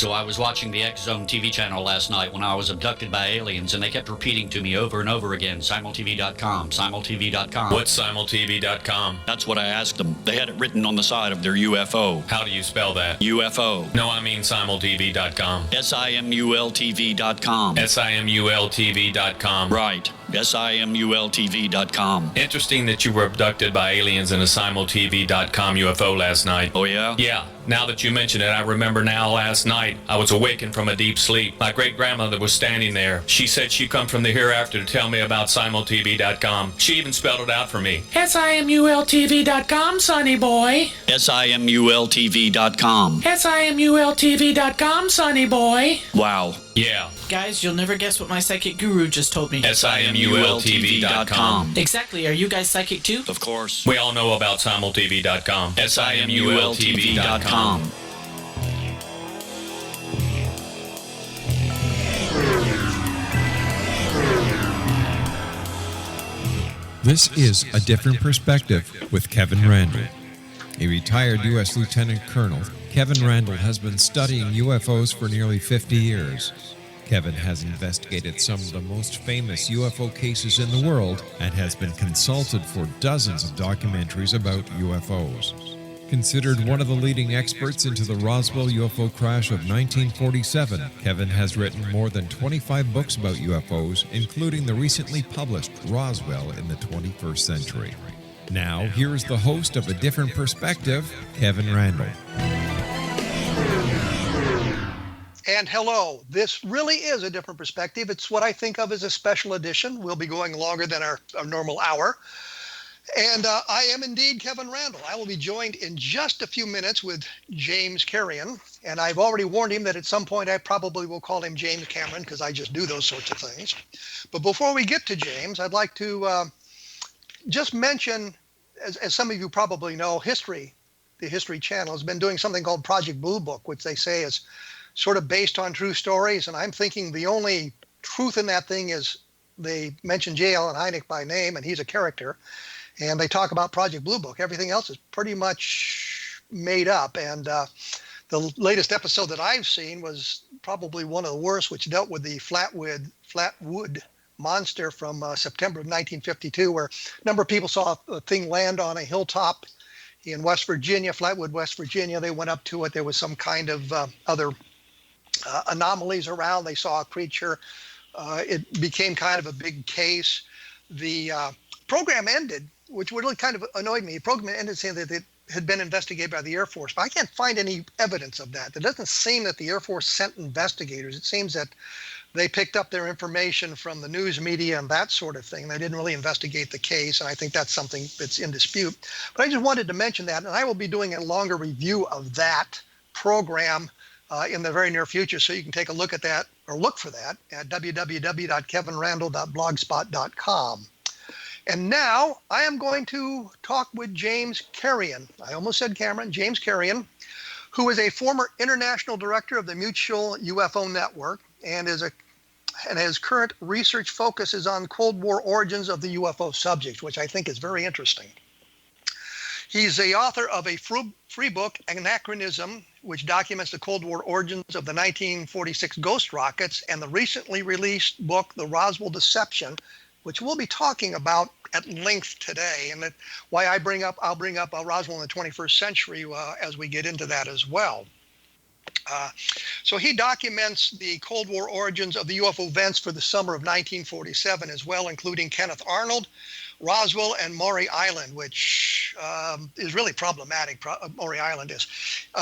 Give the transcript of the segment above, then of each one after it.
So I was watching the X Zone TV channel last night when I was abducted by aliens, and they kept repeating to me over and over again, simultv.com, simultv.com. What's simultv.com? That's what I asked them. They had it written on the side of their UFO. How do you spell that? UFO. No, I mean simultv.com. simultv.com. simultv.com. Right. simultv.com. Interesting that you were abducted by aliens in a simultv.com UFO last night. Oh, yeah? Yeah. Now that you mention it, I remember now last night I was awakened from a deep sleep. My great-grandmother was standing there. She said she'd come from the hereafter to tell me about simultv.com. She even spelled it out for me. simultv.com, sonny boy. simultv.com. simultv.com, sonny boy. Wow. Yeah. Guys, you'll never guess what my psychic guru just told me. simultv.com. Exactly. Are you guys psychic too? Of course. We all know about simultv.com. simultv.com. This is A Different Perspective with Kevin Randle. A retired U.S. Lieutenant Colonel, Kevin Randle has been studying UFOs for nearly 50 years. Kevin has investigated some of the most famous UFO cases in the world and has been consulted for dozens of documentaries about UFOs. Considered one of the leading experts into the Roswell UFO crash of 1947, Kevin has written more than 25 books about UFOs, including the recently published Roswell in the 21st Century. Now, here is the host of A Different Perspective, Kevin Randle. And hello, this really is A Different Perspective. It's what I think of as a special edition. We'll be going longer than our normal hour. And I am indeed Kevin Randle. I will be joined in just a few minutes with James Carrion. And I've already warned him that at some point I probably will call him James Cameron because I just do those sorts of things. But before we get to James, I'd like to just mention, as some of you probably know, the History Channel has been doing something called Project Blue Book, which they say is sort of based on true stories. And I'm thinking the only truth in that thing is they mention J. Allen Hynek by name, and he's a character. And they talk about Project Blue Book. Everything else is pretty much made up. And the latest episode that I've seen was probably one of the worst, which dealt with the Flatwood monster from September of 1952, where a number of people saw a thing land on a hilltop in West Virginia, Flatwood, West Virginia. They went up to it. There was some kind of other anomalies around. They saw a creature. It became kind of a big case. The program ended, which really kind of annoyed me. The program ended saying that it had been investigated by the Air Force, but I can't find any evidence of that. It doesn't seem that the Air Force sent investigators. It seems that they picked up their information from the news media and that sort of thing. They didn't really investigate the case, and I think that's something that's in dispute. But I just wanted to mention that, and I will be doing a longer review of that program in the very near future, so you can take a look at that, or look for that, at www.kevinrandle.blogspot.com. And now I am going to talk with James Carrion. I almost said Cameron. James Carrion, who is a former international director of the Mutual UFO Network, and his current research focus is on Cold War origins of the UFO subject, which I think is very interesting. He's the author of a free book, Anachronism, which documents the Cold War origins of the 1946 ghost rockets, and the recently released book, The Roswell Deception, which we'll be talking about at length today, and why I'll bring up Roswell in the 21st century as we get into that as well. So he documents the Cold War origins of the UFO events for the summer of 1947 as well, including Kenneth Arnold, Roswell, and Maury Island, which is really problematic. Maury Island is.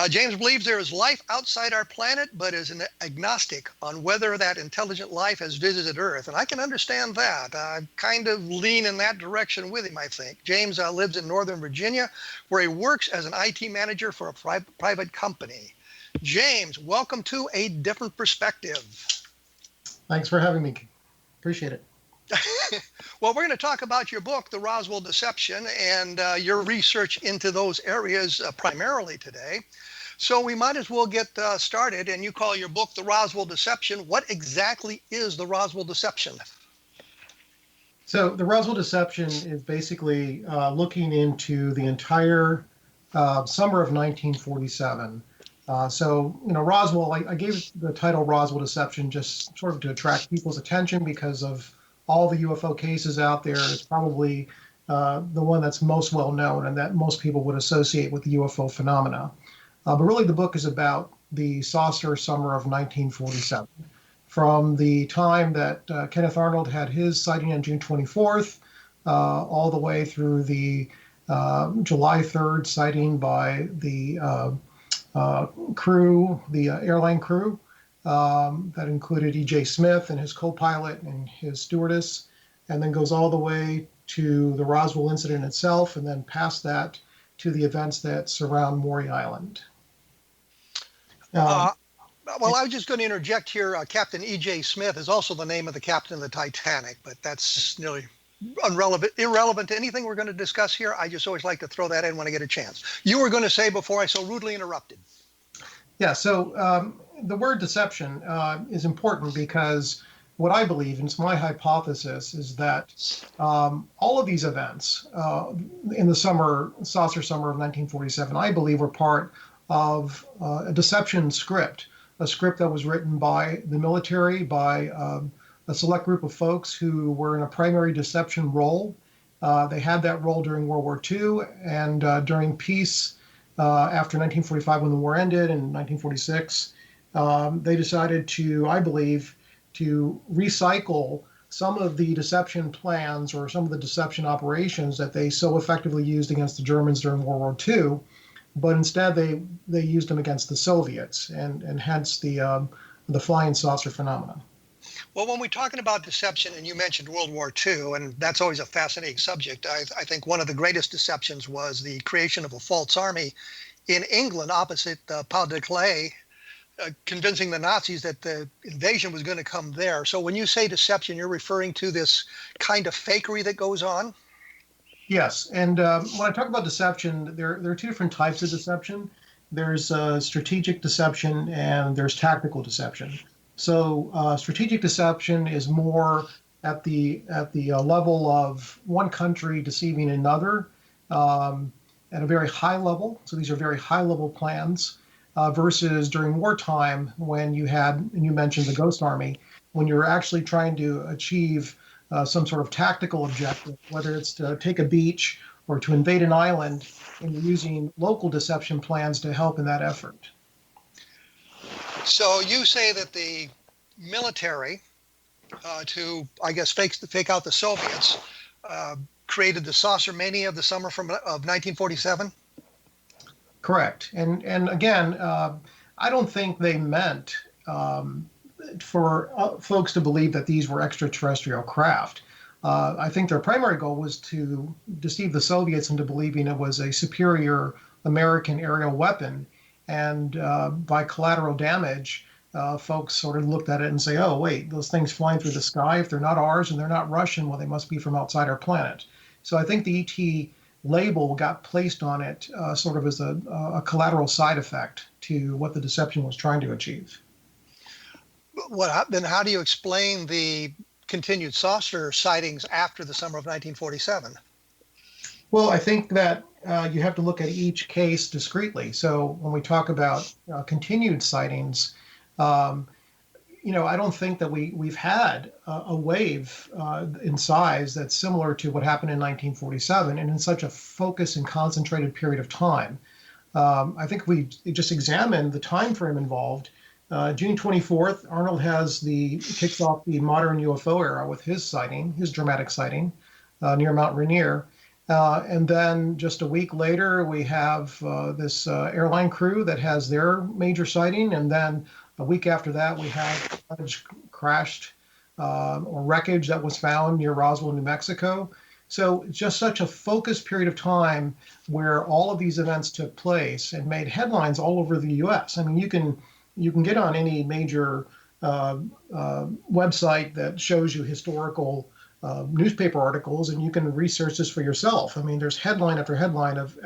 James believes there is life outside our planet, but is an agnostic on whether that intelligent life has visited Earth. And I can understand that. I kind of lean in that direction with him, I think. James lives in Northern Virginia, where he works as an IT manager for a private company. James, welcome to A Different Perspective. Thanks for having me. Appreciate it. Well, we're going to talk about your book, The Roswell Deception, and your research into those areas primarily today. So we might as well get started. And you call your book The Roswell Deception. What exactly is the Roswell Deception? So the Roswell Deception is basically looking into the entire summer of 1947. Roswell, I gave the title Roswell Deception just sort of to attract people's attention because of all the UFO cases out there. It's probably the one that's most well known and that most people would associate with the UFO phenomena. But really, the book is about the saucer summer of 1947. From the time that Kenneth Arnold had his sighting on June 24th, all the way through the July 3rd sighting by the crew, the airline crew, that included E.J. Smith and his co-pilot and his stewardess, and then goes all the way to the Roswell incident itself, and then past that to the events that surround Maury Island. Well, I was just going to interject here. Captain E.J. Smith is also the name of the captain of the Titanic, but that's nearly irrelevant to anything we're going to discuss here. I just always like to throw that in when I get a chance. You were going to say before I so rudely interrupted. Yeah, so the word deception is important because what I believe, and it's my hypothesis, is that all of these events in the saucer summer of 1947, I believe were part of a deception script, a script that was written by the military, by a select group of folks who were in a primary deception role. They had that role during World War II and during peace after 1945 when the war ended in 1946. They decided to, I believe, to recycle some of the deception plans or some of the deception operations that they so effectively used against the Germans during World War II, but instead they used them against the Soviets, and hence the flying saucer phenomenon. Well, when we're talking about deception, and you mentioned World War II, and that's always a fascinating subject, I think one of the greatest deceptions was the creation of a false army in England opposite Pas de Calais, convincing the Nazis that the invasion was going to come there. So when you say deception, you're referring to this kind of fakery that goes on? Yes, and when I talk about deception, there are two different types of deception. There's strategic deception and there's tactical deception. So strategic deception is more at the level of one country deceiving another at a very high level. So these are very high level plans versus during wartime when you had, and you mentioned the Ghost Army, when you're actually trying to achieve some sort of tactical objective, whether it's to take a beach or to invade an island, and you're using local deception plans to help in that effort. So you say that the military, to, I guess, fake out the Soviets, created the saucer mania of the summer of 1947? Correct. And again, I don't think they meant for folks to believe that these were extraterrestrial craft. I think their primary goal was to deceive the Soviets into believing it was a superior American aerial weapon. And by collateral damage, folks sort of looked at it and say, oh, wait, those things flying through the sky, if they're not ours and they're not Russian, well, they must be from outside our planet. So I think the ET label got placed on it sort of as a collateral side effect to what the deception was trying to achieve. Then how do you explain the continued saucer sightings after the summer of 1947? Well, I think that you have to look at each case discretely. So when we talk about continued sightings, I don't think that we've had a wave in size that's similar to what happened in 1947 and in such a focused and concentrated period of time. I think we just examined the time frame involved. June 24th, Arnold kicks off the modern UFO era with his dramatic sighting near Mount Rainier. And then just a week later, we have this airline crew that has their major sighting. And then a week after that, we have a crashed or wreckage that was found near Roswell, New Mexico. So just such a focused period of time where all of these events took place and made headlines all over the U.S. I mean, you can get on any major website that shows you historical newspaper articles, and you can research this for yourself. I mean, there's headline after headline of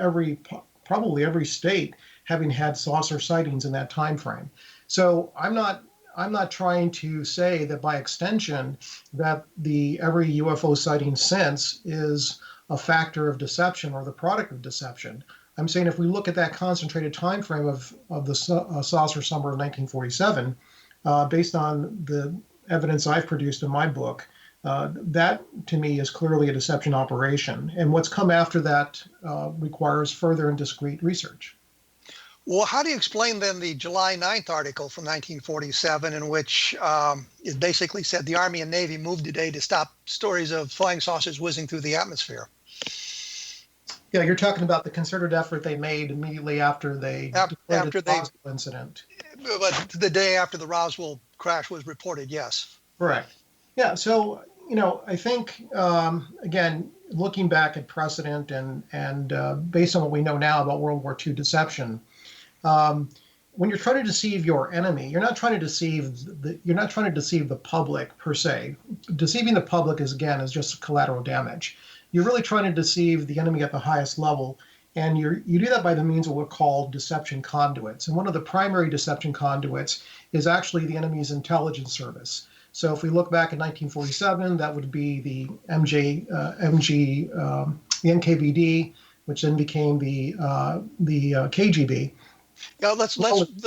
probably every state having had saucer sightings in that time frame. So I'm not trying to say that by extension that every UFO sighting since is a factor of deception or the product of deception. I'm saying if we look at that concentrated time frame of the saucer summer of 1947, based on the evidence I've produced in my book, that to me is clearly a deception operation. And what's come after that requires further and discrete research. Well, how do you explain then the July 9th article from 1947 in which it basically said the Army and Navy moved today to stop stories of flying saucers whizzing through the atmosphere? Yeah, you're talking about the concerted effort they made immediately after the Roswell incident. But the day after the Roswell crash was reported, yes. Correct. Yeah, so, I think, again, looking back at precedent and based on what we know now about World War II deception, when you're trying to deceive your enemy, you're not trying to deceive the public per se. Deceiving the public is just collateral damage. You're really trying to deceive the enemy at the highest level, and you do that by the means of what are called deception conduits. And one of the primary deception conduits is actually the enemy's intelligence service. So if we look back at 1947, that would be the the NKVD, which then became the KGB. Yeah, let's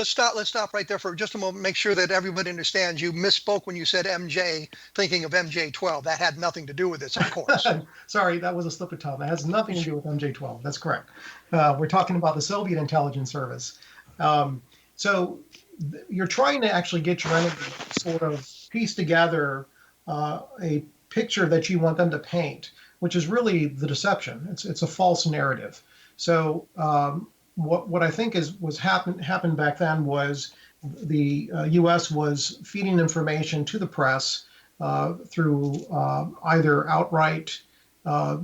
stop right there for just a moment. Make sure that everybody understands. You misspoke when you said MJ, thinking of MJ-12. That had nothing to do with this, of course. Sorry, that was a slip of tongue. That has nothing to do with MJ-12. That's correct. We're talking about the Soviet intelligence service. So you're trying to actually get your enemy to sort of piece together a picture that you want them to paint, which is really the deception. It's a false narrative. So what I think happened back then was the U.S. was feeding information to the press through either outright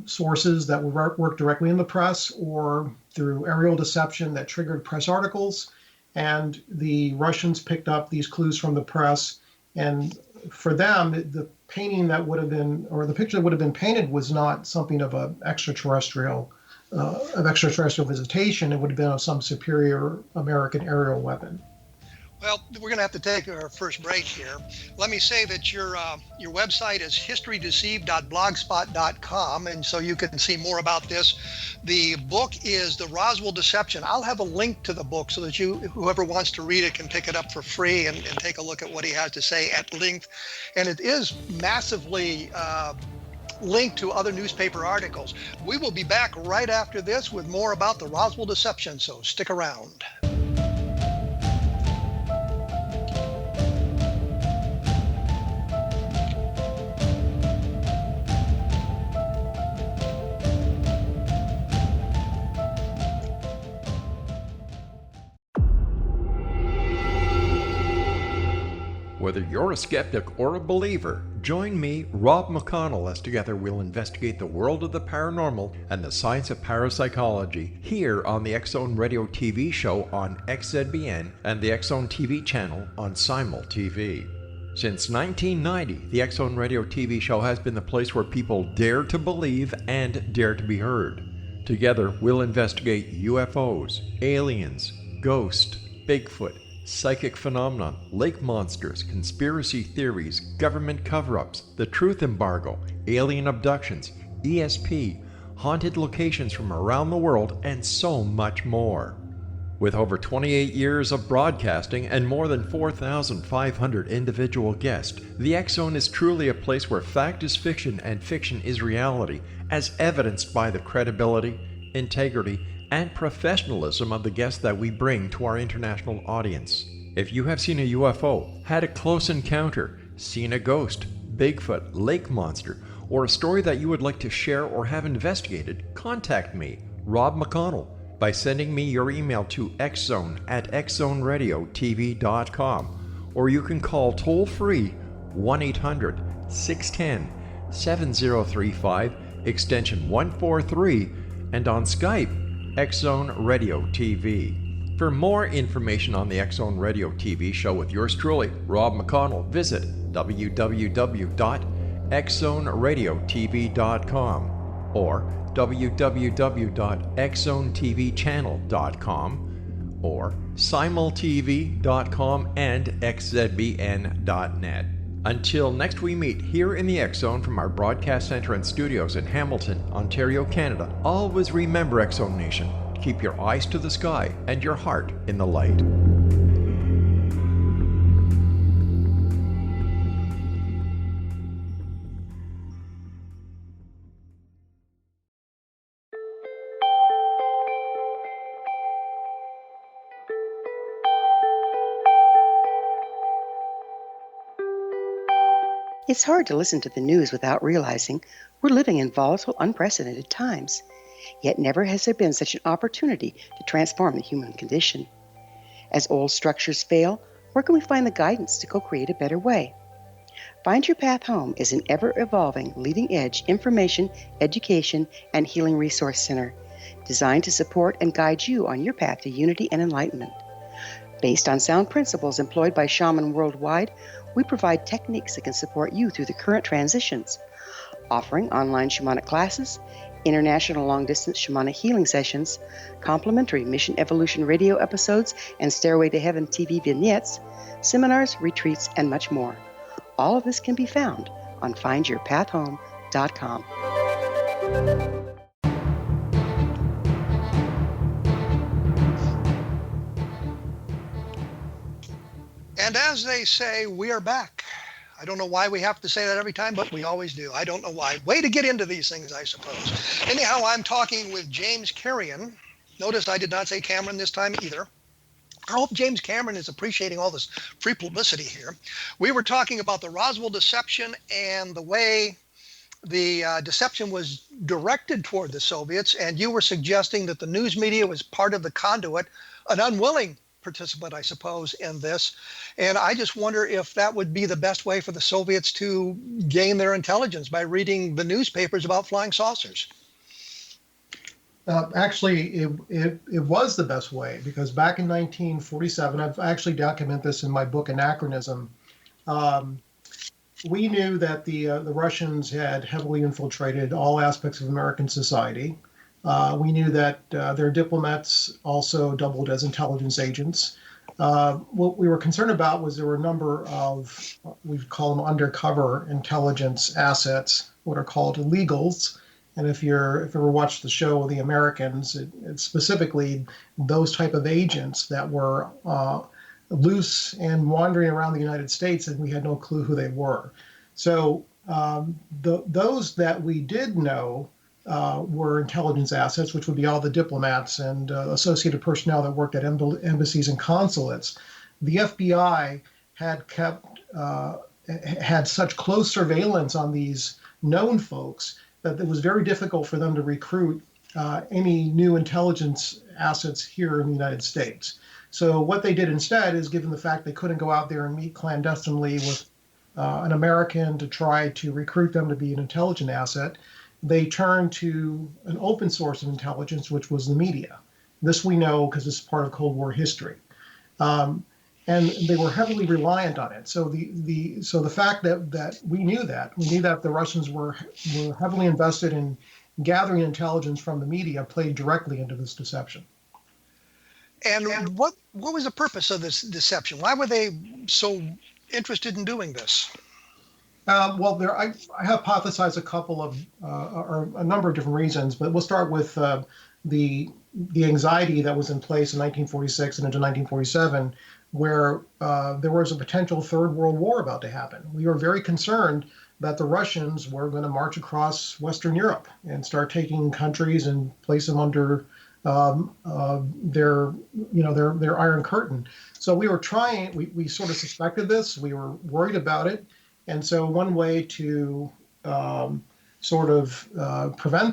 sources that would work directly in the press or through aerial deception that triggered press articles. And the Russians picked up these clues from the press. And for them, the painting that would have been, or the picture that would have been painted was not something of an extraterrestrial visitation. It would have been of some superior American aerial weapon. Well, we're going to have to take our first break here. Let me say that your website is historydeceived.blogspot.com, and so you can see more about this. The book is The Roswell Deception. I'll have a link to the book so that whoever wants to read it can pick it up for free and take a look at what he has to say at length. And it is massively linked to other newspaper articles. We will be back right after this with more about the Roswell Deception, so stick around. Whether you're a skeptic or a believer, join me, Rob McConnell, as together we'll investigate the world of the paranormal and the science of parapsychology here on the X-Zone Radio TV show on XZBN and the X-Zone TV channel on Simul TV. Since 1990, the X-Zone Radio TV show has been the place where people dare to believe and dare to be heard. Together, we'll investigate UFOs, aliens, ghosts, Bigfoot, psychic phenomenon, lake monsters, conspiracy theories, government cover-ups, the truth embargo, alien abductions, ESP, haunted locations from around the world, and so much more. With over 28 years of broadcasting and more than 4,500 individual guests, the X-Zone is truly a place where fact is fiction and fiction is reality, as evidenced by the credibility, integrity, and professionalism of the guests that we bring to our international audience. If you have seen a UFO, had a close encounter, seen a ghost, Bigfoot, lake monster, or a story that you would like to share or have investigated, contact me, Rob McConnell, by sending me your email to xzone@xzoneradiotv.com, or you can call toll-free 1-800-610-7035, extension 143, and on Skype, X-Zone Radio TV. For more information on the X-Zone Radio TV show with yours truly, Rob McConnell, visit www.xzoneradiotv.com or www.xzonetvchannel.com or simultv.com and xzbn.net. Until next we meet here in the X-Zone from our broadcast center and studios in Hamilton, Ontario, Canada, always remember, X-Zone Nation, keep your eyes to the sky and your heart in the light. It's hard to listen to the news without realizing we're living in volatile, unprecedented times. Yet never has there been such an opportunity to transform the human condition. As old structures fail, where can we find the guidance to co-create a better way? Find Your Path Home is an ever-evolving, leading-edge information, education, and healing resource center designed to support and guide you on your path to unity and enlightenment. Based on sound principles employed by shaman worldwide, we provide techniques that can support you through the current transitions, offering online shamanic classes, international long-distance shamanic healing sessions, complimentary Mission Evolution radio episodes and Stairway to Heaven TV vignettes, seminars, retreats, and much more. All of this can be found on findyourpathhome.com. And as they say, we are back. I don't know why we have to say that every time, but we always do. I don't know why. Way to get into these things, I suppose. Anyhow, I'm talking with James Carrion. Notice I did not say Cameron this time either. I hope James Cameron is appreciating all this free publicity here. We were talking about the Roswell Deception and the way the deception was directed toward the Soviets, and you were suggesting that the news media was part of the conduit, an unwilling participant, I suppose, in this. And I just wonder if that would be the best way for the Soviets to gain their intelligence, by reading the newspapers about flying saucers. Actually, it was the best way, because back in 1947, I've actually documented this in my book, Anachronism, we knew that the Russians had heavily infiltrated all aspects of American society. We knew that their diplomats also doubled as intelligence agents. What we were concerned about was there were a number of, we call them undercover intelligence assets, what are called illegals. And if you ever watched the show The Americans, it's specifically those type of agents that were loose and wandering around the United States, and we had no clue who they were. So those that we did know were intelligence assets, which would be all the diplomats and associated personnel that worked at embassies and consulates. The FBI had such close surveillance on these known folks that it was very difficult for them to recruit any new intelligence assets here in the United States. So what they did instead is, given the fact they couldn't go out there and meet clandestinely with an American to try to recruit them to be an intelligence asset, they turned to an open source of intelligence, which was the media. This we know because it's part of Cold War history. And they were heavily reliant on it. So the fact that we knew that the Russians were heavily invested in gathering intelligence from the media played directly into this deception. And what was the purpose of this deception? Why were they so interested in doing this? Well, I hypothesize a couple of or a number of different reasons, but we'll start with the anxiety that was in place in 1946 and into 1947, where there was a potential Third World War about to happen. We were very concerned that the Russians were going to march across Western Europe and start taking countries and place them under their Iron Curtain. So we were trying. We sort of suspected this. We were worried about it. And so one way to prevent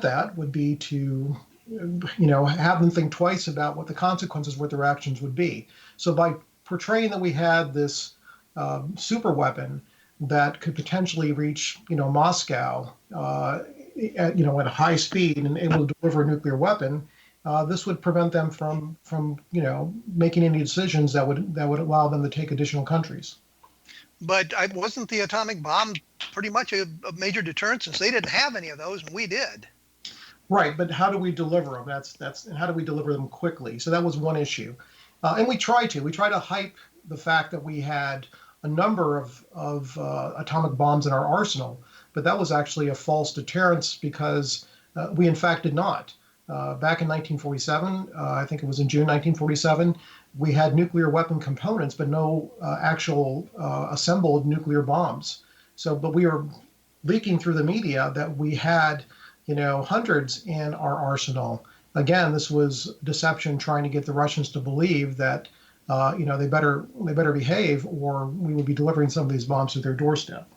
that would be to, have them think twice about what the consequences, what their actions would be. So by portraying that we had this super weapon that could potentially reach, Moscow, at a high speed and able to deliver a nuclear weapon, this would prevent them from making any decisions that would allow them to take additional countries. But wasn't the atomic bomb pretty much a major deterrent, since they didn't have any of those and we did? Right, but how do we deliver them? And how do we deliver them quickly? So that was one issue, and we try to hype the fact that we had a number of atomic bombs in our arsenal, but that was actually a false deterrence because we in fact did not. back in 1947, I think it was in June 1947, we had nuclear weapon components, but no actual assembled nuclear bombs. So, but we were leaking through the media that we had, hundreds in our arsenal. Again, this was deception, trying to get the Russians to believe that, they better behave, or we would be delivering some of these bombs to their doorstep.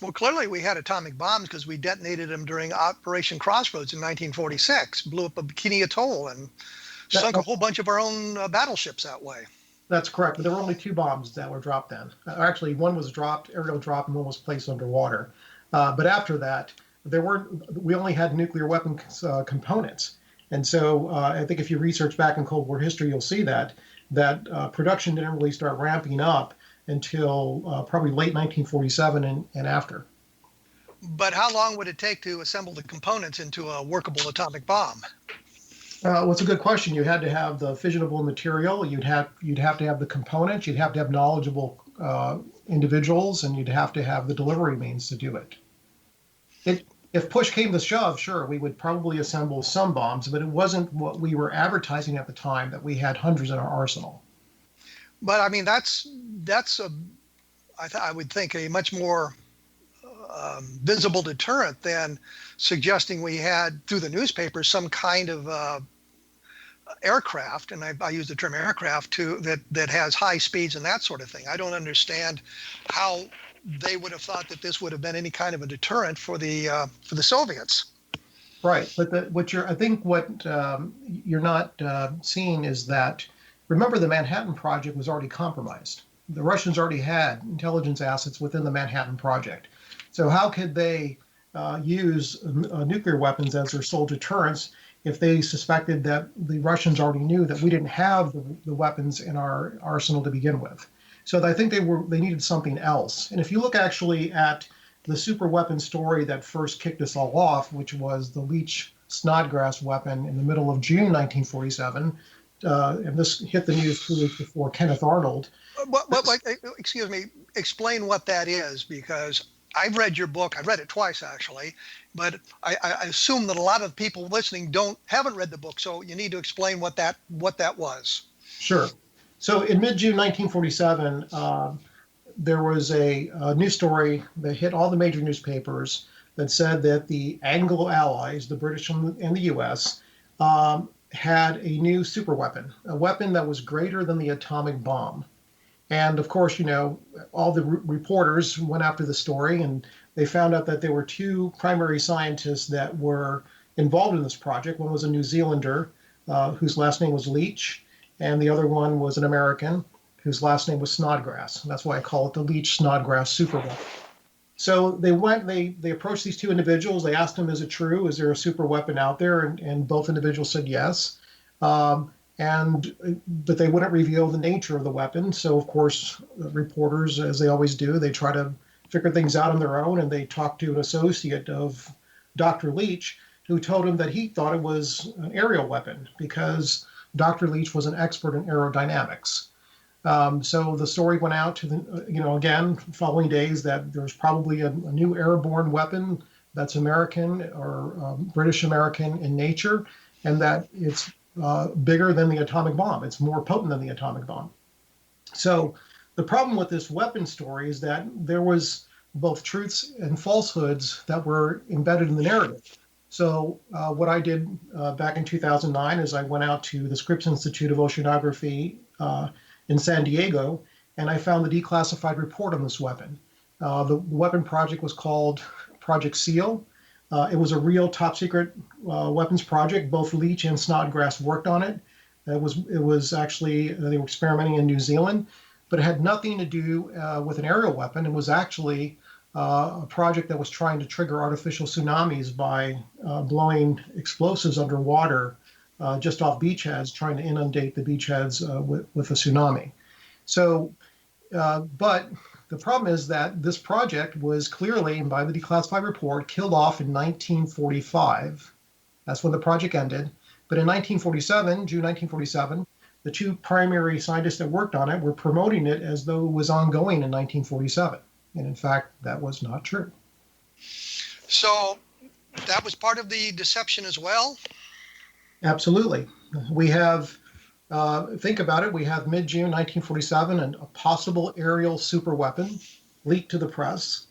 Well, clearly we had atomic bombs because we detonated them during Operation Crossroads in 1946, blew up a Bikini Atoll and sunk a whole bunch of our own battleships that way. That's correct, but there were only 2 bombs that were dropped then. Actually, one was dropped, aerial drop, and one was placed underwater. But after that, we only had nuclear weapon components. And so I think if you research back in Cold War history, you'll see that production didn't really start ramping up until probably late 1947 and after. But how long would it take to assemble the components into a workable atomic bomb? Well, it's a good question. You had to have the fissionable material. You'd have to have the components. You'd have to have knowledgeable individuals, and you'd have to have the delivery means to do it. If push came to shove, sure, we would probably assemble some bombs, but it wasn't what we were advertising at the time, that we had hundreds in our arsenal. But I mean, that's I would think a much more visible deterrent than suggesting we had, through the newspapers, some kind of aircraft, and I use the term aircraft that has high speeds and that sort of thing. I don't understand how they would have thought that this would have been any kind of a deterrent for the Soviets. Right, but I think what you're not seeing is that, remember, the Manhattan Project was already compromised. The Russians already had intelligence assets within the Manhattan Project. So how could they use nuclear weapons as their sole deterrence if they suspected that the Russians already knew that we didn't have the weapons in our arsenal to begin with? So I think they needed something else. And if you look actually at the super weapon story that first kicked us all off, which was the Leach Snodgrass weapon in the middle of June 1947, and this hit the news 2 weeks before Kenneth Arnold. Excuse me, explain what that is, because I've read your book. I've read it twice, actually, but I assume that a lot of people listening haven't read the book, so you need to explain what that was. Sure. So in mid-June 1947, there was a news story that hit all the major newspapers that said that the Anglo allies, the British and the U.S., had a new super weapon, a weapon that was greater than the atomic bomb. And of course, all the reporters went after the story, and they found out that there were 2 primary scientists that were involved in this project. One was a New Zealander whose last name was Leach, and the other one was an American whose last name was Snodgrass. And that's why I call it the Leach Snodgrass super weapon. So they approached these 2 individuals. They asked them, is it true? Is there a super weapon out there? And both individuals said yes. But they wouldn't reveal the nature of the weapon. So, of course, reporters, as they always do, they try to figure things out on their own. And they talked to an associate of Dr. Leach, who told him that he thought it was an aerial weapon because Dr. Leach was an expert in aerodynamics. So the story went out to again, following days, that there's probably a new airborne weapon that's American or British American in nature, and that it's bigger than the atomic bomb. It's more potent than the atomic bomb. So the problem with this weapon story is that there was both truths and falsehoods that were embedded in the narrative. So what I did back in 2009 is I went out to the Scripps Institute of Oceanography in San Diego, and I found the declassified report on this weapon. The weapon project was called Project SEAL. It was a real top secret weapons project. Both Leach and Snodgrass worked on it. It was actually, they were experimenting in New Zealand, but it had nothing to do with an aerial weapon. It was actually a project that was trying to trigger artificial tsunamis by blowing explosives underwater just off beachheads, trying to inundate the beachheads with a tsunami. So, but the problem is that this project was clearly, by the declassified report, killed off in 1945. That's when the project ended. But in 1947, June 1947, the 2 primary scientists that worked on it were promoting it as though it was ongoing in 1947. And in fact, that was not true. So that was part of the deception as well? Absolutely. We have, think about it, we have mid-June 1947 and a possible aerial superweapon leaked to the press.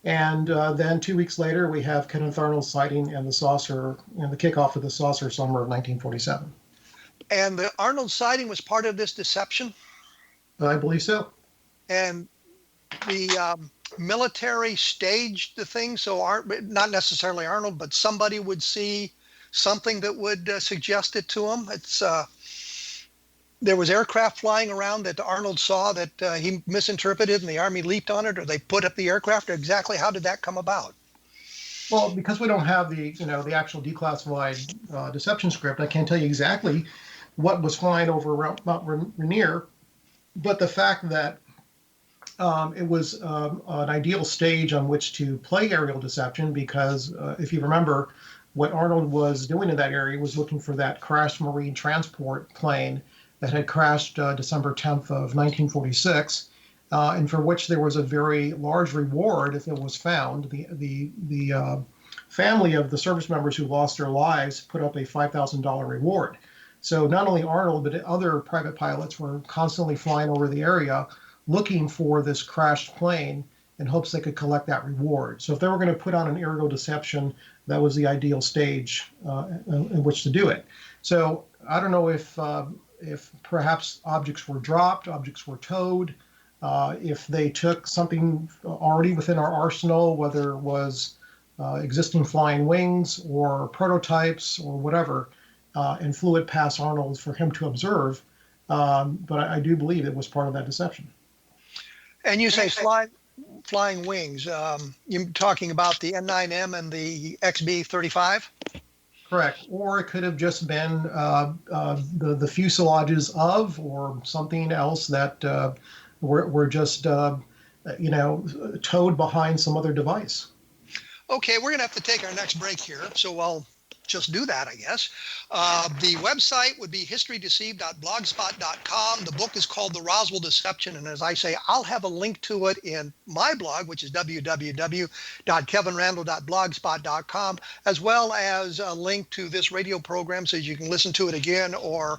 And then 2 weeks later, we have Kenneth Arnold sighting and the saucer, and the kickoff of the saucer summer of 1947. And the Arnold sighting was part of this deception? I believe so. And the military staged the thing, so not necessarily Arnold, but somebody would see something that would suggest it to him. There was aircraft flying around that Arnold saw that he misinterpreted, and the Army leaped on it, or they put up the aircraft. Exactly how did that come about? Well, because we don't have the actual declassified deception script, I can't tell you exactly what was flying over Mount Rainier, but the fact that it was an ideal stage on which to play aerial deception, because if you remember, what Arnold was doing in that area was looking for that crashed Marine transport plane that had crashed December 10th of 1946, and for which there was a very large reward if it was found. The family of the service members who lost their lives put up a $5,000 reward. So not only Arnold, but other private pilots were constantly flying over the area looking for this crashed plane in hopes they could collect that reward. So if they were going to put on an aerial deception, that was the ideal stage in which to do it. So I don't know if perhaps objects were dropped, objects were towed, if they took something already within our arsenal, whether it was existing flying wings or prototypes or whatever, and flew it past Arnold for him to observe. But I do believe it was part of that deception. And you say flying wings. You're talking about the N9M and the XB-35? Correct. Or it could have just been the fuselages of, or something else that were just, towed behind some other device. Okay, we're going to have to take our next break here, so I'll just do that, I guess. The website would be historydeceived.blogspot.com. The book is called The Roswell Deception, and as I say, I'll have a link to it in my blog, which is www.kevinrandle.blogspot.com, as well as a link to this radio program so you can listen to it again or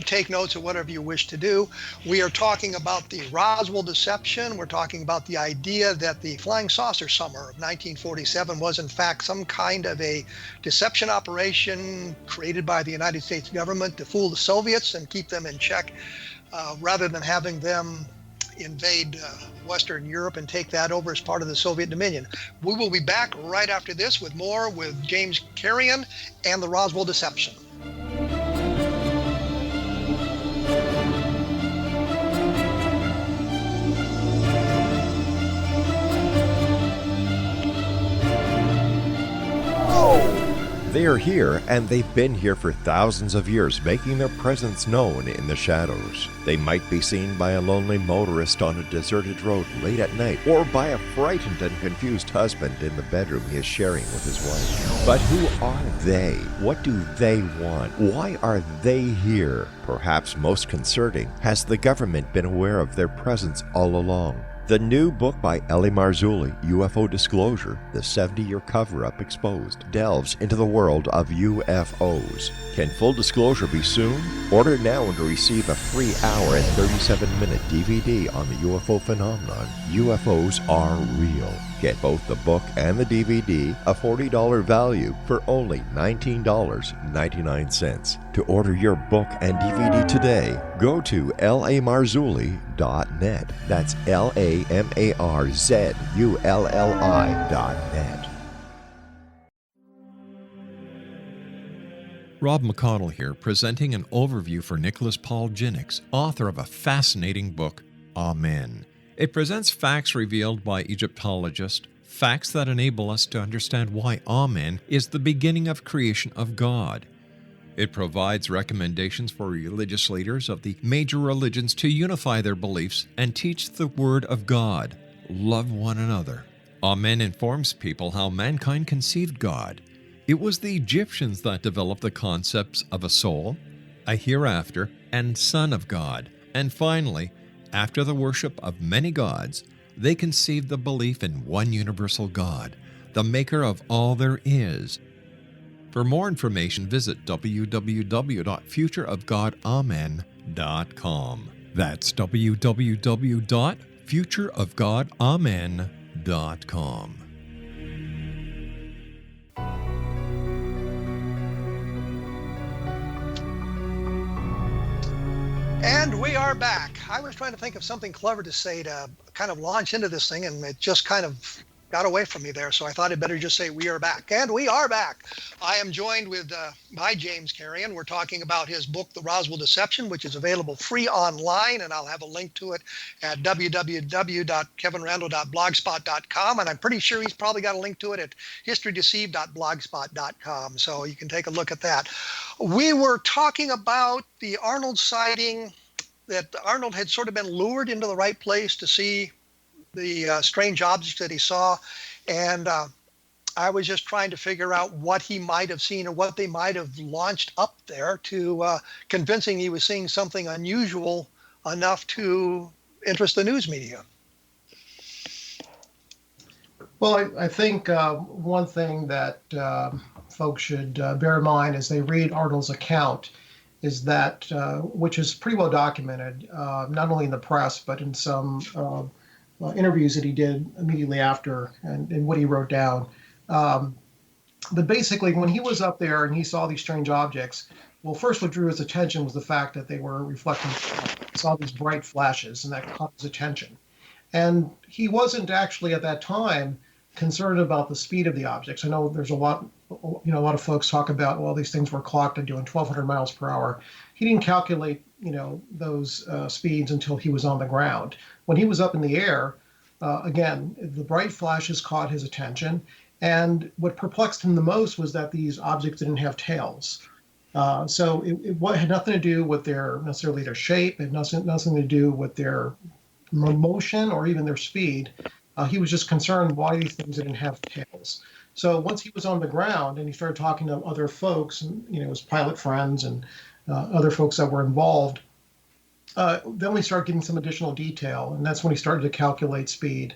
take notes or whatever you wish to do. We are talking about the Roswell Deception. We're talking about the idea that the flying saucer summer of 1947 was in fact some kind of a deception operation created by the United States government to fool the Soviets and keep them in check, rather than having them invade Western Europe and take that over as part of the Soviet Dominion. We will be back right after this with more with James Carrion and the Roswell Deception. They are here, and they've been here for thousands of years, making their presence known in the shadows. They might be seen by a lonely motorist on a deserted road late at night, or by a frightened and confused husband in the bedroom he is sharing with his wife. But who are they? What do they want? Why are they here? Perhaps most concerning, has the government been aware of their presence all along? The new book by L.A. Marzulli, UFO Disclosure, the 70-year cover-up exposed, delves into the world of UFOs. Can full disclosure be soon? Order now and receive a free hour and 37-minute DVD on the UFO phenomenon. UFOs are real. Get both the book and the DVD, a $40 value, for only $19.99. To order your book and DVD today, go to lamarzulli.net. That's LAMARZULLI.net. Rob McConnell here, presenting an overview for Nicholas Paul Jennings, author of a fascinating book, Amen. It presents facts revealed by Egyptologists, facts that enable us to understand why Amen is the beginning of creation of God. It provides recommendations for religious leaders of the major religions to unify their beliefs and teach the Word of God. Love one another. Amen informs people how mankind conceived God. It was the Egyptians that developed the concepts of a soul, a hereafter, and Son of God. And finally, after the worship of many gods, they conceived the belief in one universal God, the maker of all there is. For more information, visit www.futureofgodamen.com. That's www.futureofgodamen.com. And we are back. I was trying to think of something clever to say to kind of launch into this thing, and it just kind of got away from me there. So I thought I'd better just say we are back. And we are back. I am joined with by James Carrion. We're talking about his book, The Roswell Deception, which is available free online, and I'll have a link to it at www.kevinrandle.blogspot.com. And I'm pretty sure he's probably got a link to it at historydeceived.blogspot.com. So you can take a look at that. We were talking about the Arnold sighting, that Arnold had sort of been lured into the right place to see the strange objects that he saw. And I was just trying to figure out what he might have seen or what they might have launched up there to convincing he was seeing something unusual enough to interest the news media. Well, I think one thing that folks should bear in mind as they read Arnold's account is that, which is pretty well documented, not only in the press, but in some interviews that he did immediately after and what he wrote down. But basically, when he was up there and he saw these strange objects, well, first what drew his attention was the fact that they were reflecting, saw these bright flashes, and that caught his attention. And he wasn't actually at that time concerned about the speed of the objects. I know there's a lot of folks talk about, well, these things were clocked at doing 1,200 miles per hour. He didn't calculate, those speeds until he was on the ground. When he was up in the air, again, the bright flashes caught his attention. And what perplexed him the most was that these objects didn't have tails. So it had nothing to do with necessarily their shape. It had nothing to do with their motion or even their speed. He was just concerned why these things didn't have tails. So once he was on the ground and he started talking to other folks, and his pilot friends and other folks that were involved, then we started getting some additional detail, and that's when he started to calculate speed.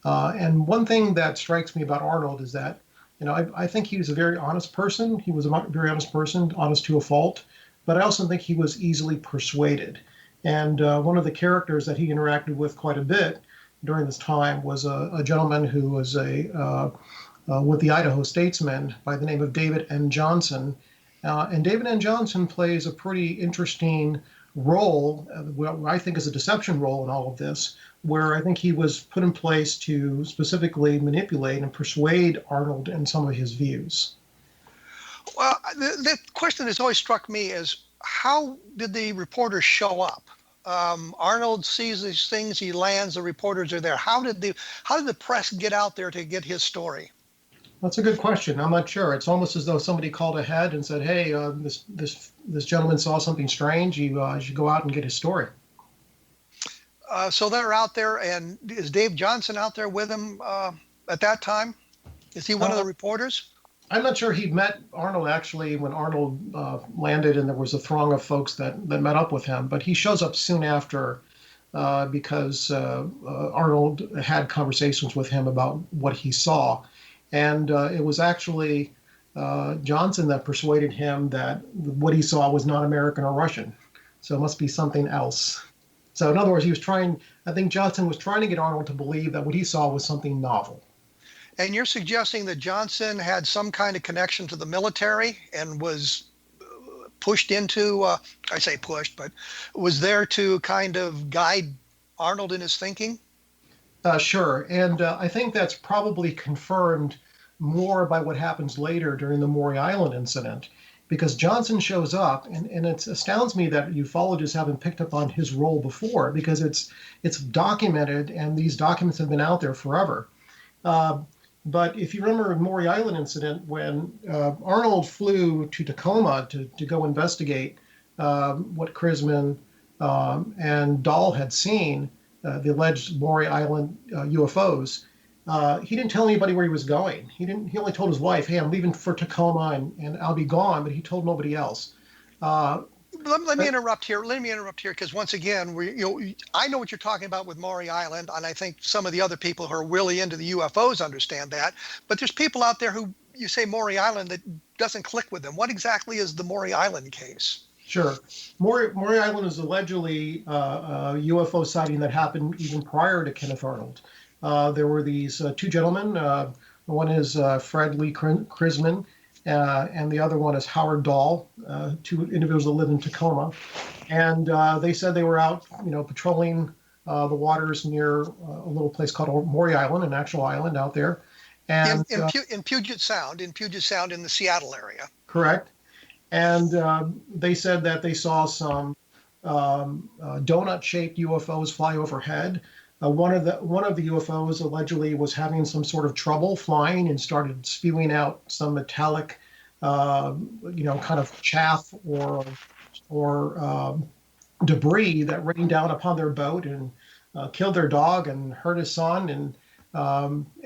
And one thing that strikes me about Arnold is that, I think he was a very honest person. He was a very honest person, honest to a fault, but I also think he was easily persuaded. And one of the characters that he interacted with quite a bit during this time was a gentleman who was with the Idaho Statesman by the name of David N. Johnson. And David N. Johnson plays a pretty interesting role, what I think is a deception role in all of this, where I think he was put in place to specifically manipulate and persuade Arnold in some of his views. Well, the question that's always struck me is, how did the reporters show up? Arnold sees these things, he lands, the reporters are there. How did the press get out there to get his story? That's a good question. I'm not sure. It's almost as though somebody called ahead and said, "Hey, this gentleman saw something strange. You should go out and get his story." So they're out there, and is Dave Johnson out there with him at that time? Is he one of the reporters? I'm not sure he met Arnold actually when Arnold landed, and there was a throng of folks that met up with him. But he shows up soon after because Arnold had conversations with him about what he saw. And it was actually Johnson that persuaded him that what he saw was not American or Russian. So it must be something else. So in other words, I think Johnson was trying to get Arnold to believe that what he saw was something novel. And you're suggesting that Johnson had some kind of connection to the military and was pushed into, I say pushed, but was there to kind of guide Arnold in his thinking? Sure. And I think that's probably confirmed more by what happens later during the Maury Island incident, because Johnson shows up, and it astounds me that ufologists haven't picked up on his role before, because it's documented, and these documents have been out there forever. But if you remember the Maury Island incident, when Arnold flew to Tacoma to go investigate what Krisman and Dahl had seen, the alleged Maury Island UFOs, he didn't tell anybody where he was going. He only told his wife, "Hey, I'm leaving for Tacoma and I'll be gone," but he told nobody else. let me interrupt here. Let me interrupt here because once again, I know what you're talking about with Maury Island, and I think some of the other people who are really into the UFOs understand that. But there's people out there who you say Maury Island that doesn't click with them. What exactly is the Maury Island case? Sure. Maury Island is allegedly a UFO sighting that happened even prior to Kenneth Arnold. There were these two gentlemen. One is Fred Lee Krisman, and the other one is Howard Dahl, two individuals that live in Tacoma. And they said they were out, patrolling the waters near a little place called Maury Island, an actual island out there. And in Puget Sound in the Seattle area. Correct. And they said that they saw some donut-shaped UFOs fly overhead. One of the UFOs allegedly was having some sort of trouble flying and started spewing out some metallic, kind of chaff or debris that rained down upon their boat and killed their dog and hurt his son, and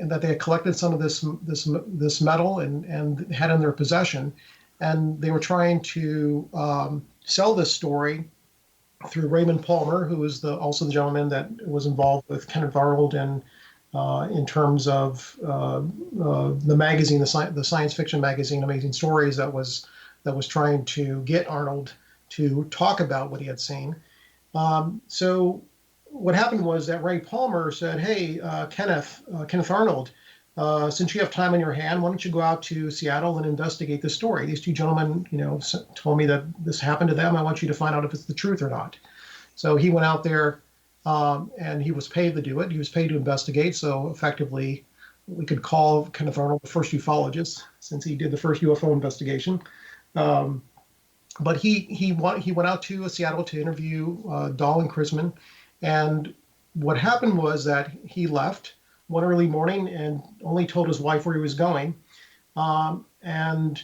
that they had collected some of this metal and had in their possession. And they were trying to sell this story through Raymond Palmer, who was also the gentleman that was involved with Kenneth Arnold and in terms of the magazine, the science fiction magazine, Amazing Stories, that was trying to get Arnold to talk about what he had seen. So what happened was that Ray Palmer said, "Hey, Kenneth Arnold, since you have time on your hand, why don't you go out to Seattle and investigate the story? These two gentlemen, told me that this happened to them. I want you to find out if it's the truth or not." So he went out there, and he was paid to do it. He was paid to investigate. So effectively, we could call Kenneth Arnold the first ufologist, since he did the first UFO investigation. But he went out to Seattle to interview Dahl and Krisman. And what happened was that he left one early morning and only told his wife where he was going. And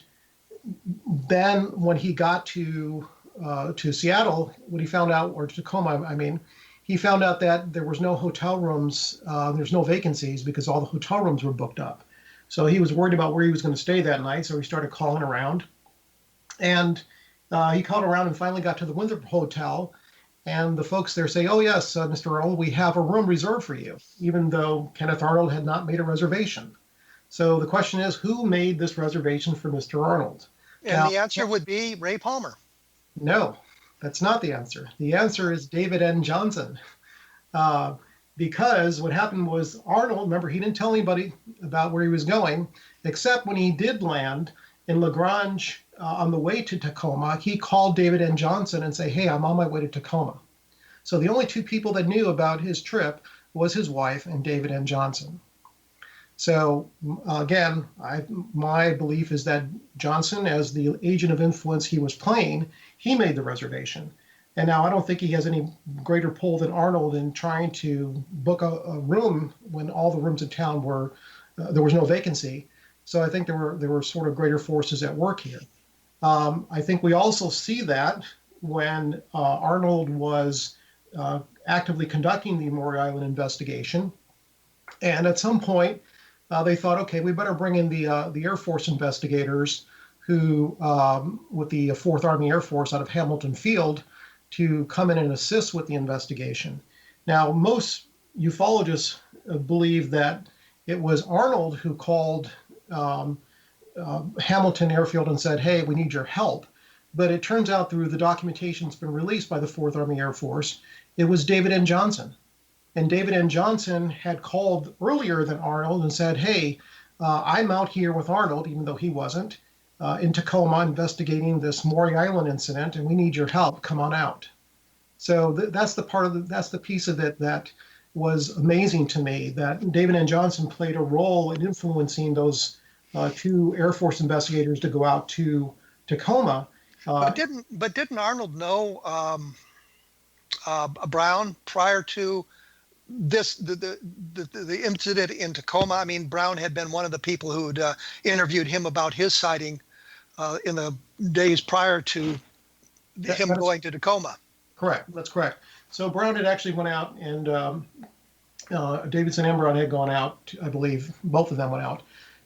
then when he got to Seattle, what he found out, or Tacoma, he found out that there was no hotel rooms, there's no vacancies because all the hotel rooms were booked up. So he was worried about where he was going to stay that night. So he started calling around, and he called around and finally got to the Windsor Hotel. And the folks there say, "Oh, yes, Mr. Arnold, we have a room reserved for you," even though Kenneth Arnold had not made a reservation. So the question is, who made this reservation for Mr. Arnold? And the answer would be Ray Palmer. No, that's not the answer. The answer is David N. Johnson. Because what happened was Arnold, remember, he didn't tell anybody about where he was going, except when he did land in LaGrange, on the way to Tacoma, he called David N. Johnson and said, "Hey, I'm on my way to Tacoma." So the only two people that knew about his trip was his wife and David N. Johnson. So again, my belief is that Johnson, as the agent of influence he was playing, he made the reservation. And now I don't think he has any greater pull than Arnold in trying to book a room when all the rooms in town were, there was no vacancy. So I think there were sort of greater forces at work here. I think we also see that when Arnold was actively conducting the Maury Island investigation, and at some point they thought, okay, we better bring in the Air Force investigators who, with the 4th Army Air Force out of Hamilton Field, to come in and assist with the investigation. Now, most ufologists believe that it was Arnold who called Hamilton Airfield and said, "Hey, we need your help." But it turns out through the documentation that's been released by the 4th Army Air Force, it was David N. Johnson. And David N. Johnson had called earlier than Arnold and said, "Hey, I'm out here with Arnold," even though he wasn't, in Tacoma investigating this Maury Island incident, and we need your help. Come on out. So that's the piece of it that was amazing to me, that David N. Johnson played a role in influencing those two Air Force investigators to go out to Tacoma. But didn't Arnold know Brown prior to this the incident in Tacoma? I mean, Brown had been one of the people who'd interviewed him about his sighting in the days prior to him going to Tacoma. Correct. That's correct. So Brown had actually went out, and Davidson and Brown had gone out, I believe, both of them went out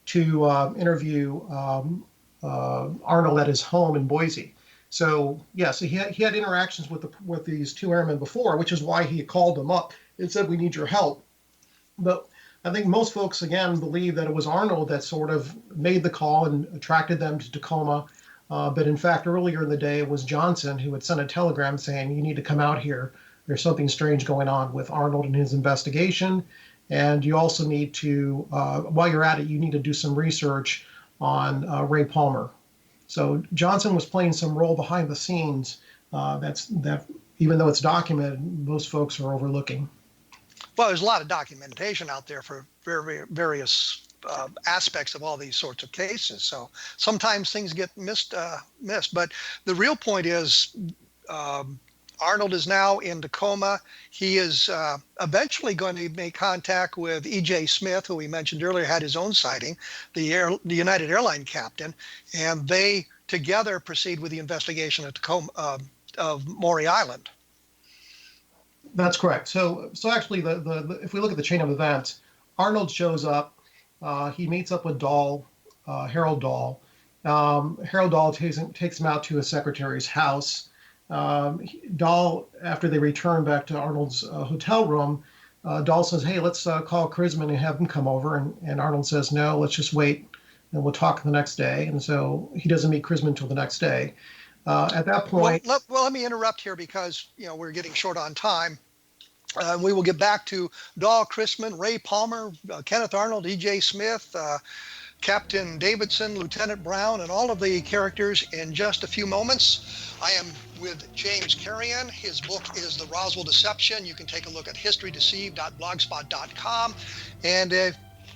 to interview Arnold at his home in Boise. So yes, he had interactions with these two airmen before, which is why he called them up and said, "We need your help." But I think most folks, again, believe that it was Arnold that sort of made the call and attracted them to Tacoma. But in fact, earlier in the day, it was Johnson who had sent a telegram saying, "You need to come out here. There's something strange going on with Arnold and his investigation. And you also need to, while you're at it, you need to do some research on Ray Palmer." So Johnson was playing some role behind the scenes that even though it's documented, most folks are overlooking. Well, there's a lot of documentation out there for various aspects of all these sorts of cases. So sometimes things get missed. But the real point is Arnold is now in Tacoma. He is eventually going to make contact with E.J. Smith, who we mentioned earlier had his own sighting, the United Airline captain, and they together proceed with the investigation at Tacoma of Maury Island. That's correct. So actually, if we look at the chain of events, Arnold shows up. He meets up with Harold Dahl. Harold Dahl takes him out to his secretary's house. Dahl, after they return back to Arnold's hotel room, Dahl says, "Hey, let's call Crisman and have him come over." And Arnold says, "No, let's just wait and we'll talk the next day." And so he doesn't meet Crisman until the next day. At that point, well, let me interrupt here because we're getting short on time. We will get back to Dahl, Crisman, Ray Palmer, Kenneth Arnold, E.J. Smith, Captain Davidson, Lieutenant Brown, and all of the characters in just a few moments. I am with James Carrion. His book is The Roswell Deception. You can take a look at historydeceived.blogspot.com and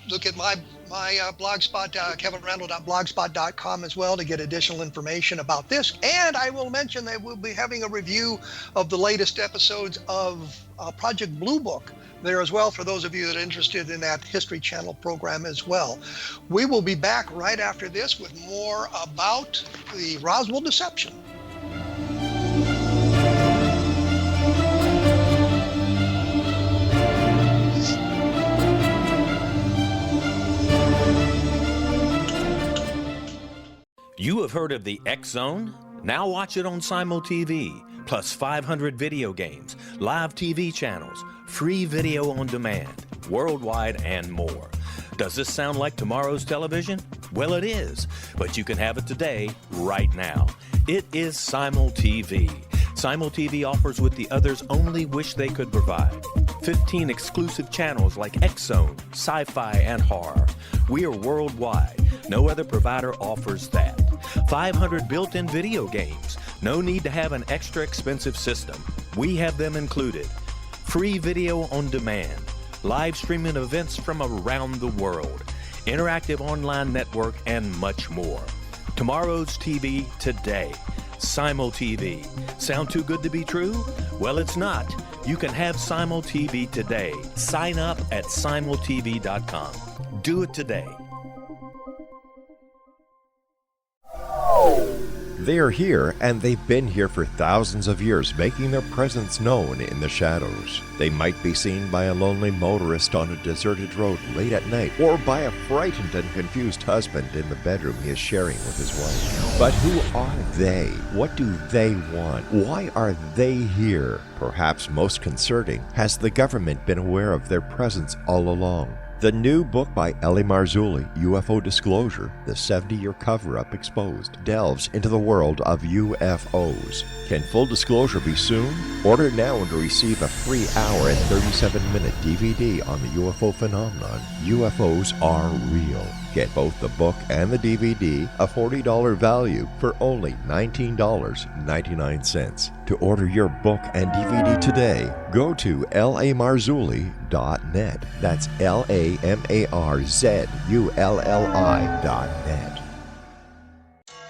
look at my blogspot, kevinrandle.blogspot.com as well to get additional information about this. And I will mention that we'll be having a review of the latest episodes of Project Blue Book there as well for those of you that are interested in that History Channel program as well. We will be back right after this with more about the Roswell Deception. You have heard of the X Zone? Now watch it on Simul TV, plus 500 video games, live TV channels, free video on demand, worldwide, and more. Does this sound like tomorrow's television? Well, it is, but you can have it today, right now. It is Simul TV. Simul TV offers what the others only wish they could provide. 15 exclusive channels like X Zone, sci-fi, and horror. We are worldwide. No other provider offers that. 500 built-in video games. No need to have an extra expensive system. We have them included. Free video on demand. Live streaming events from around the world. Interactive online network and much more. Tomorrow's TV today. Simul TV. Sound too good to be true? Well, it's not. You can have Simul TV today. Sign up at simultv.com. Do it today. They are here, and they've been here for thousands of years, making their presence known in the shadows. They might be seen by a lonely motorist on a deserted road late at night, or by a frightened and confused husband in the bedroom he is sharing with his wife. But who are they? What do they want? Why are they here? Perhaps most concerning, has the government been aware of their presence all along? The new book by L.A. Marzulli, UFO Disclosure, the 70-year cover-up exposed, delves into the world of UFOs. Can full disclosure be soon? Order now and receive a free hour and 37-minute DVD on the UFO phenomenon. UFOs are real. Get both the book and the DVD, a $40 value, for only $19.99. To order your book and DVD today, go to lamarzulli.net. That's LAMARZULLI.net.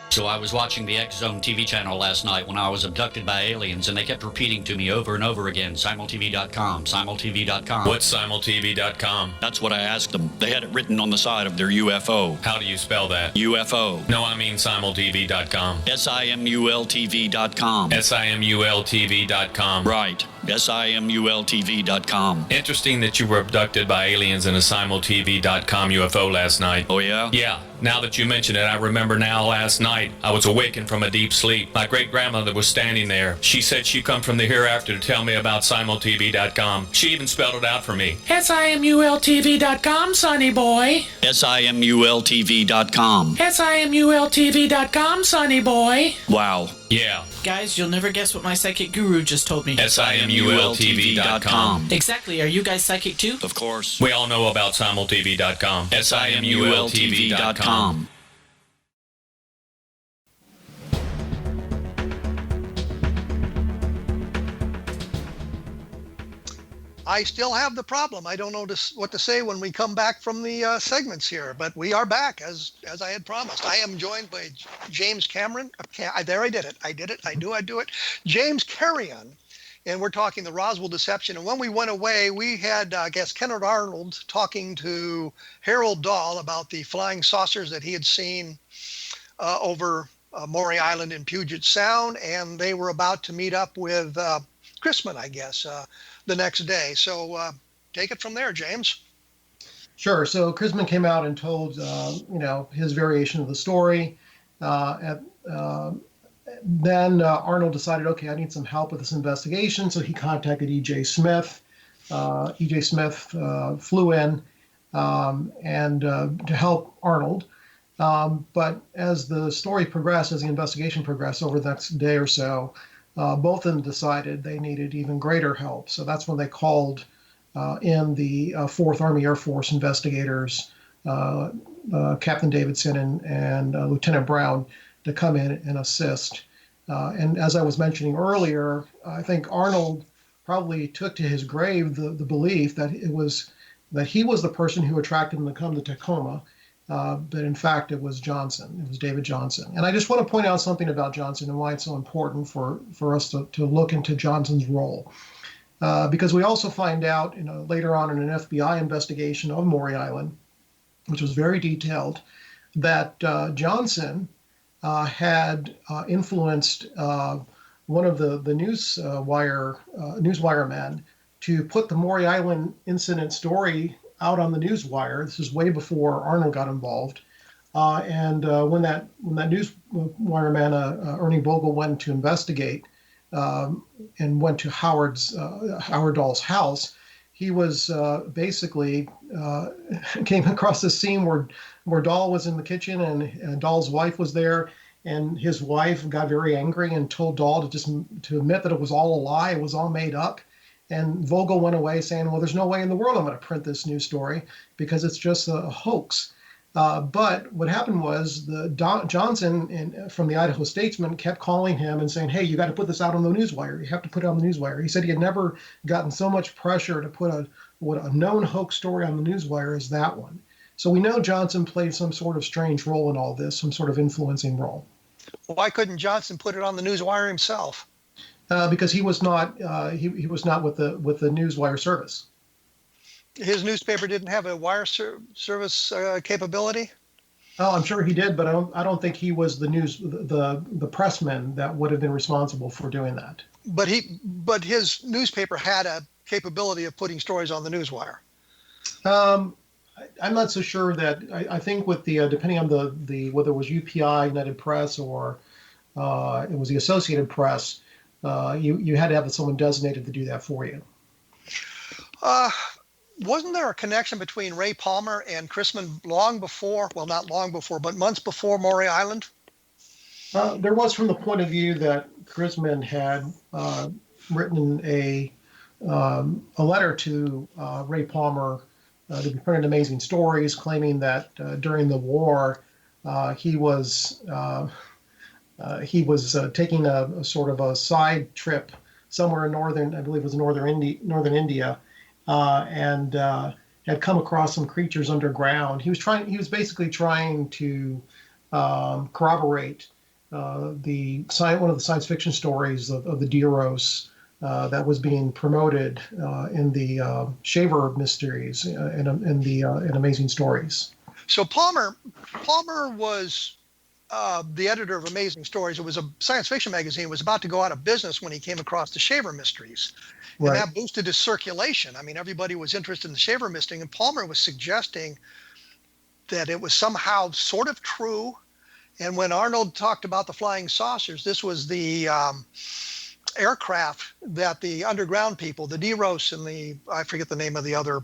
So I was watching the X Zone TV channel last night when I was abducted by aliens, and they kept repeating to me over and over again, simultv.com, simultv.com. What's simultv.com? That's what I asked them. They had it written on the side of their UFO. How do you spell that? UFO. No, I mean simultv.com. SIMULTV.com. SIMULTV.com. Right. SIMULTV.com. Interesting that you were abducted by aliens in a SimulTV.com UFO last night. Oh, yeah? Yeah. Now that you mention it, I remember now last night I was awakened from a deep sleep. My great-grandmother was standing there. She said she'd come from the hereafter to tell me about SimulTV.com. She even spelled it out for me. SIMULTV.com, sonny boy. SIMULTV.com. SIMULTV.com, sonny boy. Wow. Yeah. Guys, you'll never guess what my psychic guru just told me. SIMULTV.com. Exactly. Are you guys psychic too? Of course. We all know about SimulTV.com. SIMULTV.com. I still have the problem. I don't know what to say when we come back from the segments here, but we are back as I had promised. I am joined by James Cameron. There, I did it. I do it. James Carrion. And we're talking the Roswell Deception. And when we went away, we had, I guess, Kenneth Arnold talking to Harold Dahl about the flying saucers that he had seen over Maury Island in Puget Sound. And they were about to meet up with Chrisman, I guess, the next day. So take it from there, James. Sure. So Chrisman came out and told, his variation of the story. Then Arnold decided, okay, I need some help with this investigation. So he contacted E.J. Smith. E.J. Smith flew in and to help Arnold. But as the story progressed, as the investigation progressed over the next day or so, both of them decided they needed even greater help. So that's when they called in the 4th Army Air Force investigators, Captain Davidson and Lieutenant Brown, to come in and assist. And as I was mentioning earlier, I think Arnold probably took to his grave the belief that he was the person who attracted him to come to Tacoma, but in fact it was Johnson. It was David Johnson. And I just want to point out something about Johnson and why it's so important for us to look into Johnson's role, because we also find out later on in an FBI investigation of Maury Island, which was very detailed, that Johnson had influenced one of the newswire men to put the Maury Island incident story out on the newswire. This is way before Arnold got involved. And when that newswire man, Ernie Vogel, went to investigate and went to Howard Dahl's house, he was basically came across this scene where Dahl was in the kitchen and Dahl's wife was there, and his wife got very angry and told Dahl to admit that it was all a lie, it was all made up. And Vogel went away saying, well, there's no way in the world I'm going to print this news story because it's just a hoax. But what happened was Johnson from the Idaho Statesman kept calling him and saying, hey, you got to put this out on the newswire. You have to put it on the newswire. He said he had never gotten so much pressure to put a known hoax story on the newswire as that one. So we know Johnson played some sort of strange role in all this, some sort of influencing role. Why couldn't Johnson put it on the newswire himself? Because he was not he was not with the newswire service. His newspaper didn't have a wire service capability? Oh, I'm sure he did, but I don't think he was the pressman that would have been responsible for doing that. But his newspaper had a capability of putting stories on the newswire. I'm not so sure that I think with the depending on the whether it was UPI, United Press, or it was the Associated Press, you had to have someone designated to do that for you. Wasn't there a connection between Ray Palmer and Chrisman long before, well, not long before, but months before Maury Island? There was, from the point of view that Chrisman had written a letter to Ray Palmer to be printed Amazing Stories, claiming that during the war he was taking a sort of a side trip somewhere in northern India, and had come across some creatures underground. He was basically trying to corroborate one of the science fiction stories of the Diros that was being promoted in the Shaver mysteries in Amazing Stories. So Palmer was the editor of Amazing Stories, it was a science fiction magazine, was about to go out of business when he came across the Shaver mysteries. And Right. that boosted his circulation. I mean, everybody was interested in the Shaver mystery, and Palmer was suggesting that it was somehow sort of true. And when Arnold talked about the flying saucers, this was the aircraft that the underground people, the Neros and I forget the name of the other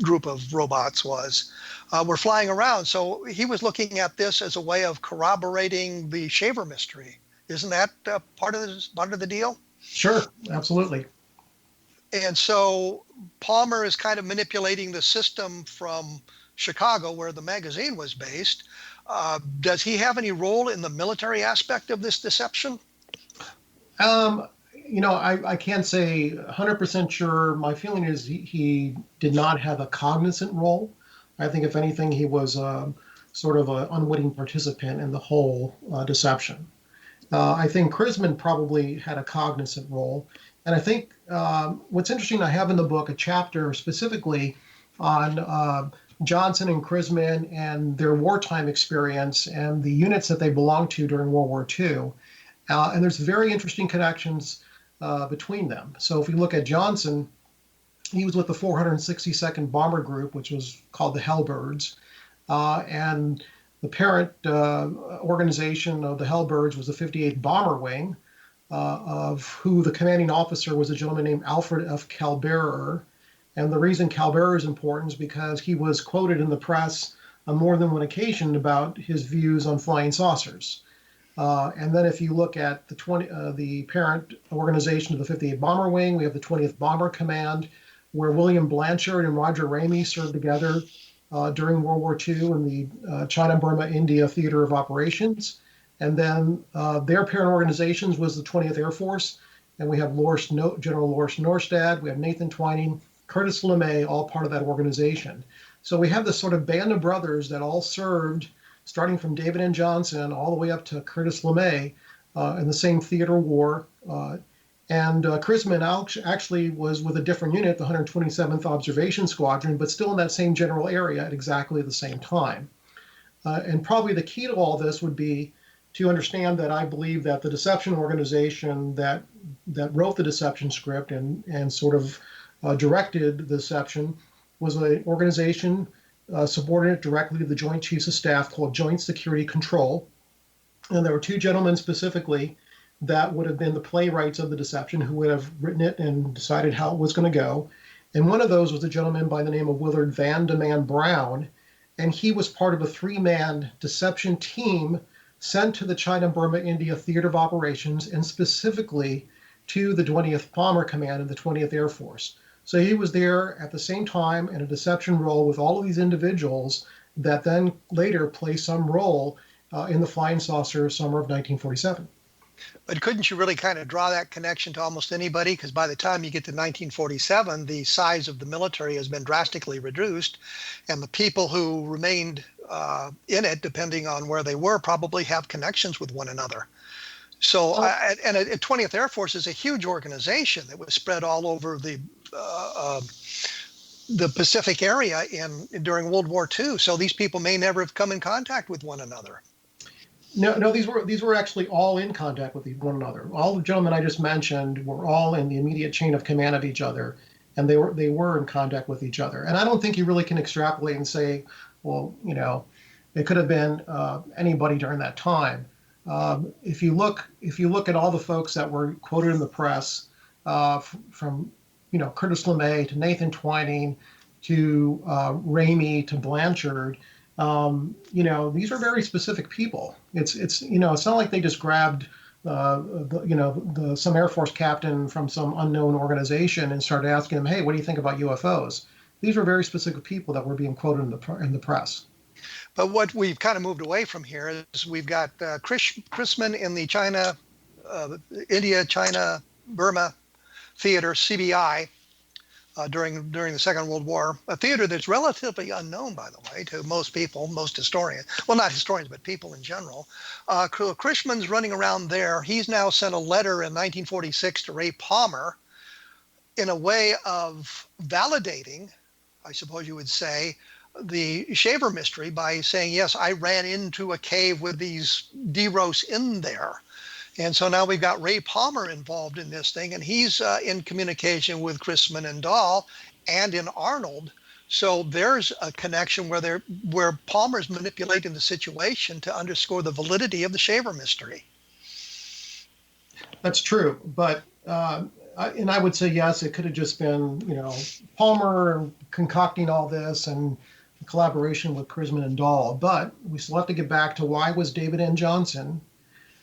group of robots were flying around. So he was looking at this as a way of corroborating the Shaver mystery. Isn't that part of the deal? Sure, absolutely. And so Palmer is kind of manipulating the system from Chicago, where the magazine was based. Does he have any role in the military aspect of this deception? I can't say 100% sure. My feeling is he did not have a cognizant role. I think, if anything, he was sort of an unwitting participant in the whole deception. I think Chrisman probably had a cognizant role. And I think what's interesting, I have in the book a chapter specifically on Johnson and Chrisman and their wartime experience and the units that they belonged to during World War II. And there's very interesting connections between them. So if we look at Johnson, he was with the 462nd Bomber Group, which was called the Hellbirds. And the parent organization of the Hellbirds was the 58th Bomber Wing, of who the commanding officer was a gentleman named Alfred F. Kalberer. And the reason Kalberer is important is because he was quoted in the press on more than one occasion about his views on flying saucers. And then if you look at the parent organization of the 58th Bomber Wing, we have the 20th Bomber Command, where William Blanchard and Roger Ramey served together during World War II in the China-Burma-India Theater of Operations. And then their parent organizations was the 20th Air Force, and we have General Lawrence Norstad, we have Nathan Twining, Curtis LeMay, all part of that organization. So we have this sort of band of brothers that all served, starting from David N. Johnson all the way up to Curtis LeMay in the same theater war. And Chrisman actually was with a different unit, the 127th Observation Squadron, but still in that same general area at exactly the same time. And probably the key to all this would be to understand that I believe that the deception organization that wrote the deception script and sort of directed the deception was an organization subordinate directly to the Joint Chiefs of Staff called Joint Security Control. And there were two gentlemen specifically that would have been the playwrights of the deception who would have written it and decided how it was going to go. And one of those was a gentleman by the name of Willard Van de Man Brown. And he was part of a 3-man deception team sent to the China-Burma-India Theater of Operations and specifically to the 20th Bomber Command of the 20th Air Force. So he was there at the same time in a deception role with all of these individuals that then later play some role in the flying saucer summer of 1947. But couldn't you really kind of draw that connection to almost anybody? Because by the time you get to 1947, the size of the military has been drastically reduced, and the people who remained in it, depending on where they were, probably have connections with one another. So, and 20th Air Force is a huge organization that was spread all over the Pacific area during World War II. So these people may never have come in contact with one another. No, these were actually all in contact with one another. All the gentlemen I just mentioned were all in the immediate chain of command of each other, and they were in contact with each other. And I don't think you really can extrapolate and say, well, it could have been anybody during that time. If you look at all the folks that were quoted in the press, from Curtis LeMay to Nathan Twining to Ramey to Blanchard. These are very specific people. It's not like they just grabbed some Air Force captain from some unknown organization and started asking them, hey, what do you think about UFOs? These were very specific people that were being quoted in the press. But what we've kind of moved away from here is we've got Chrisman in the India, China, Burma theater, CBI, during the Second World War, a theater that's relatively unknown, by the way, to most people, most historians. Well, not historians, but people in general. Chrisman's running around there. He's now sent a letter in 1946 to Ray Palmer in a way of validating, I suppose you would say, the shaver mystery by saying, yes, I ran into a cave with these D-Ros in there. And so now we've got Ray Palmer involved in this thing, and he's in communication with Chrisman and Dahl and in Arnold. So there's a connection where Palmer's manipulating the situation to underscore the validity of the shaver mystery. That's true, but and I would say yes, it could have just been Palmer concocting all this and collaboration with Chrisman and Dahl. But we still have to get back to why was David N. Johnson?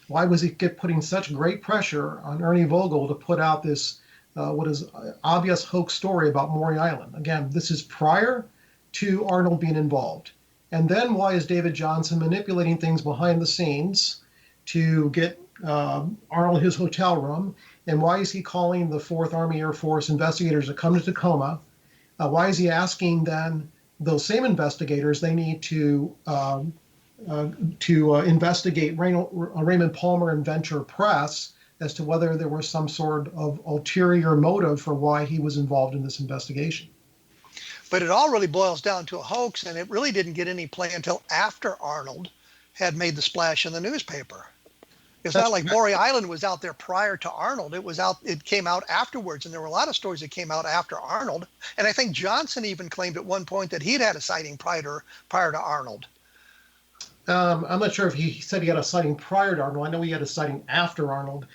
Why was he putting such great pressure on Ernie Vogel to put out this what is obvious hoax story about Maury Island? Again, this is prior to Arnold being involved. And then why is David Johnson manipulating things behind the scenes to get Arnold his hotel room? And why is he calling the 4th Army Air Force investigators to come to Tacoma? Why is he asking then those same investigators they need to investigate Raymond Palmer and Venture Press as to whether there was some sort of ulterior motive for why he was involved in this investigation? But it all really boils down to a hoax, and it really didn't get any play until after Arnold had made the splash in the newspaper. It's not like Maury Island was out there prior to Arnold. It came out afterwards, and there were a lot of stories that came out after Arnold. And I think Johnson even claimed at one point that he'd had a sighting prior to Arnold. I'm not sure if he said he had a sighting prior to Arnold. I know he had a sighting after Arnold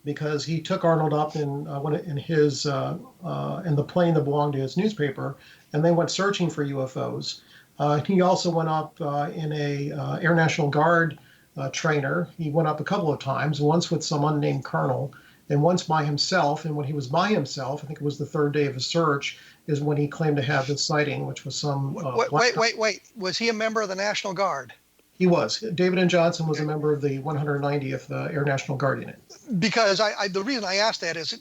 because he took Arnold up in the plane that belonged to his newspaper, and they went searching for UFOs. He also went up in a Air National Guard trainer. He went up a couple of times, once with some unnamed colonel and once by himself. And when he was by himself, I think it was the 3rd day of his search, is when he claimed to have this sighting, which was some... Wait. Was he a member of the National Guard? He was. David N. Johnson was a member of the 190th Air National Guard unit. Because the reason I asked that is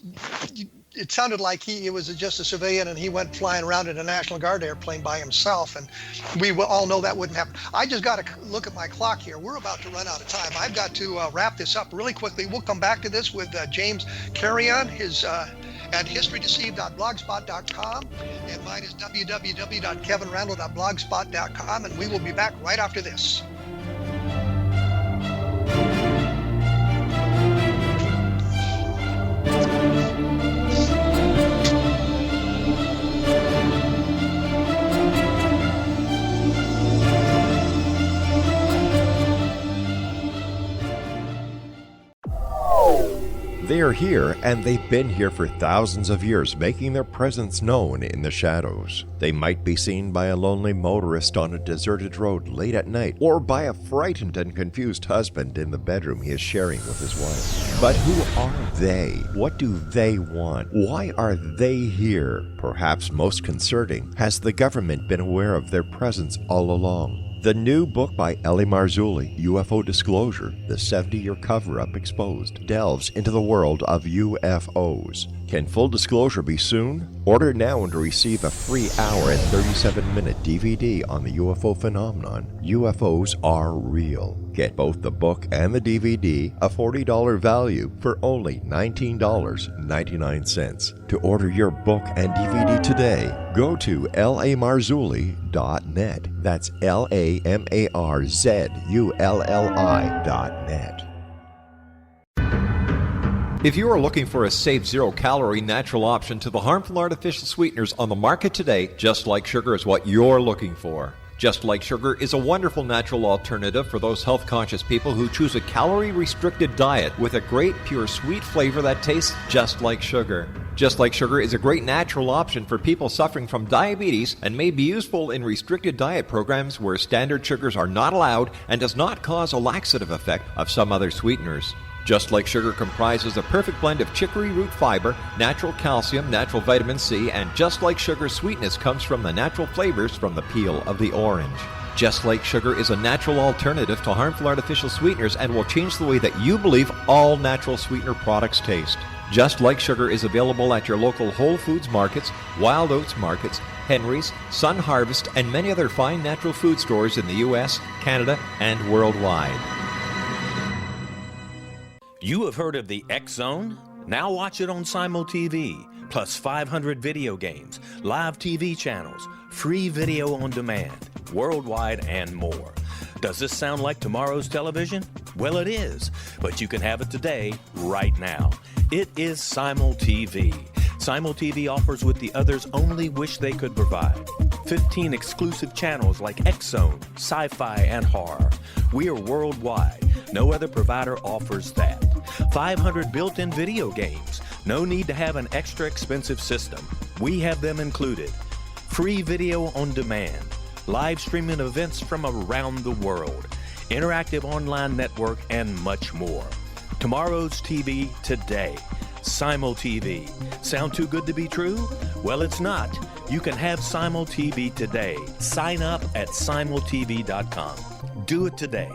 it sounded like he was just a civilian and he went flying around in a National Guard airplane by himself, and we all know that wouldn't happen. I just got to look at my clock here. We're about to run out of time. I've got to wrap this up really quickly. We'll come back to this with James Carrion, his at historydeceived.blogspot.com, and mine is www.kevinrandle.blogspot.com, and we will be back right after this. They are here, and they've been here for thousands of years, making their presence known in the shadows. They might be seen by a lonely motorist on a deserted road late at night, or by a frightened and confused husband in the bedroom he is sharing with his wife. But who are they? What do they want? Why are they here? Perhaps most concerning, has the government been aware of their presence all along? The new book by Ellie Marzulli, UFO Disclosure, the 70-year cover-up exposed, delves into the world of UFOs. Can full disclosure be soon? Order now and receive a free hour and 37-minute DVD on the UFO phenomenon. UFOs are real. Get both the book and the DVD, a $40 value, for only $19.99. To order your book and DVD today, go to lamarzulli.net. That's LAMARZULLI.net. If you are looking for a safe, zero-calorie natural option to the harmful artificial sweeteners on the market today, Just Like Sugar is what you're looking for. Just Like Sugar is a wonderful natural alternative for those health-conscious people who choose a calorie-restricted diet with a great, pure, sweet flavor that tastes just like sugar. Just Like Sugar is a great natural option for people suffering from diabetes and may be useful in restricted diet programs where standard sugars are not allowed and does not cause a laxative effect of some other sweeteners. Just Like Sugar comprises a perfect blend of chicory root fiber, natural calcium, natural vitamin C, and Just Like Sugar's sweetness comes from the natural flavors from the peel of the orange. Just Like Sugar is a natural alternative to harmful artificial sweeteners and will change the way that you believe all natural sweetener products taste. Just Like Sugar is available at your local Whole Foods markets, Wild Oats markets, Henry's, Sun Harvest, and many other fine natural food stores in the U.S., Canada, and worldwide. You have heard of the X Zone? Now watch it on Simul TV, plus 500 video games, live TV channels, free video on demand, worldwide, and more. Does this sound like tomorrow's television? Well, it is, but you can have it today, right now. It is Simul TV. Simul TV offers what the others only wish they could provide. 15 exclusive channels like X-Zone, Sci-Fi, and Horror. We are worldwide. No other provider offers that. 500 built-in video games. No need to have an extra expensive system. We have them included. Free video on demand. Live streaming events from around the world. Interactive online network, and much more. Tomorrow's TV today. Simul TV. Sound too good to be true? Well, it's not. You can have Simul TV today. Sign up at simultv.com. Do it today.